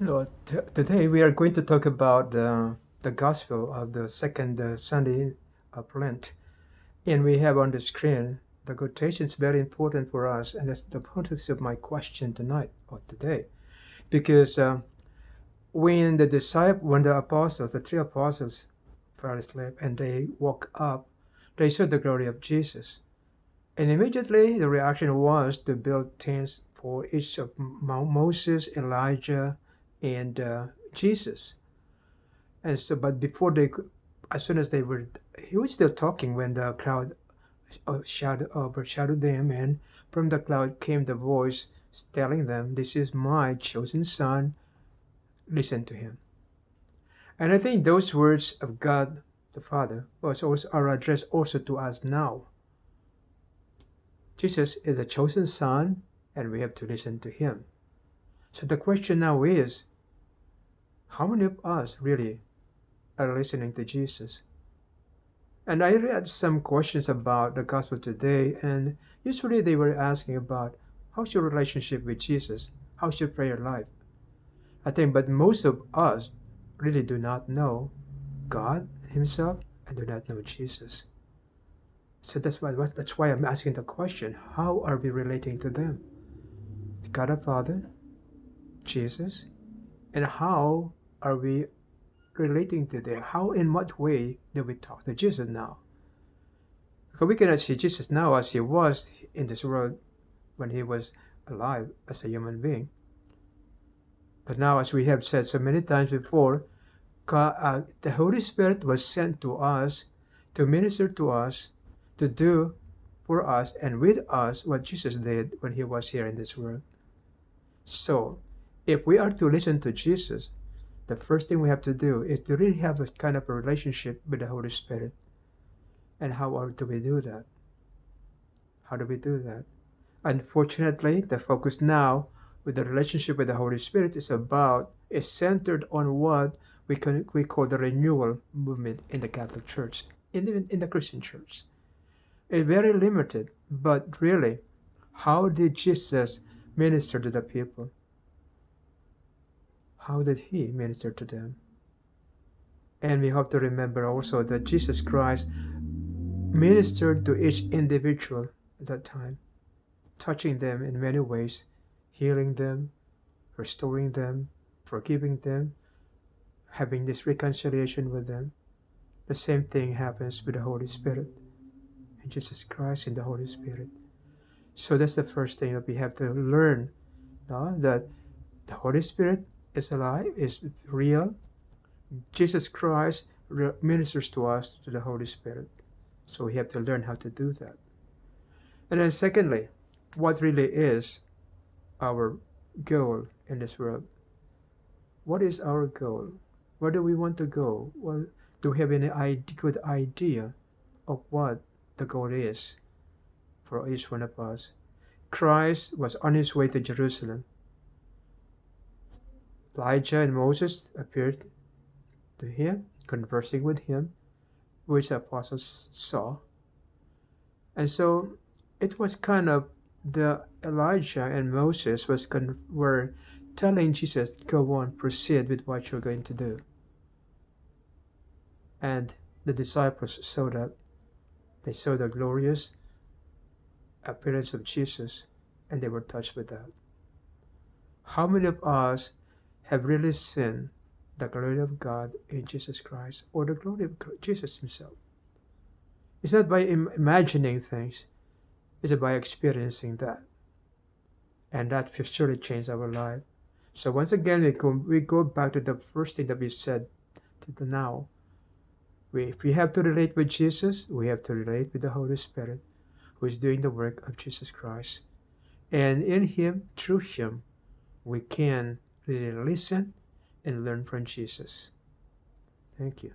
Lord, today we are going to talk about the Gospel of the second Sunday of Lent. And we have on the screen the quotation is very important for us, and that's the context of my question tonight or today. Because when the apostles, the three apostles, fell asleep and they woke up, they saw the glory of Jesus. And immediately the reaction was to build tents for each of Moses, Elijah, and Jesus. And so, but before they, as soon as they were, he was still talking when the crowd overshadowed them, and from the cloud came the voice telling them, "This is my chosen son. Listen to him." And I think those words of God the Father are addressed also to us now. Jesus is the chosen son, and we have to listen to him. So the question now is, how many of us really are listening to Jesus? And I read some questions about the gospel today, and usually they were asking about how's your relationship with Jesus? How's your prayer life? I think, but most of us really do not know God Himself and do not know Jesus. So that's why I'm asking the question: how are we relating to them? God the Father, Jesus, and how are we relating to them? How, in what way do we talk to Jesus now? Because we cannot see Jesus now as he was in this world when he was alive as a human being. But now, as we have said so many times before, the Holy Spirit was sent to us to minister to us, to do for us and with us what Jesus did when he was here in this world. So, if we are to listen to Jesus, the first thing we have to do is to really have a kind of a relationship with the Holy Spirit. And do we do that? How do we do that? Unfortunately, the focus now with the relationship with the Holy Spirit is centered on what we call the renewal movement in the Catholic Church, even in the Christian Church. It's very limited, but really, how did Jesus minister to the people? How did he minister to them? And we have to remember also that Jesus Christ ministered to each individual at that time, touching them in many ways, healing them, restoring them, forgiving them, having this reconciliation with them. The same thing happens with the Holy Spirit and Jesus Christ and the Holy Spirit. So that's the first thing that we have to learn, that the Holy Spirit is alive, is real. Jesus Christ ministers to us through the Holy Spirit. So we have to learn how to do that. And then secondly, what really is our goal in this world? What is our goal? Where do we want to go? Well, do we have any good idea of what the goal is for each one of us? Christ was on his way to Jerusalem. Elijah and Moses appeared to him, conversing with him, which the apostles saw. And so it was kind of the Elijah and Moses were telling Jesus, go on, proceed with what you're going to do. And the disciples saw that. They saw the glorious appearance of Jesus, and they were touched with that. How many of us have really seen the glory of God in Jesus Christ, or the glory of Jesus himself? It's not by imagining things, it's by experiencing that. And that will surely change our life. So once again, we go back to the first thing that we said to the now. If we have to relate with Jesus, we have to relate with the Holy Spirit, who is doing the work of Jesus Christ. And in him, through him, we can really listen and learn from Jesus. Thank you.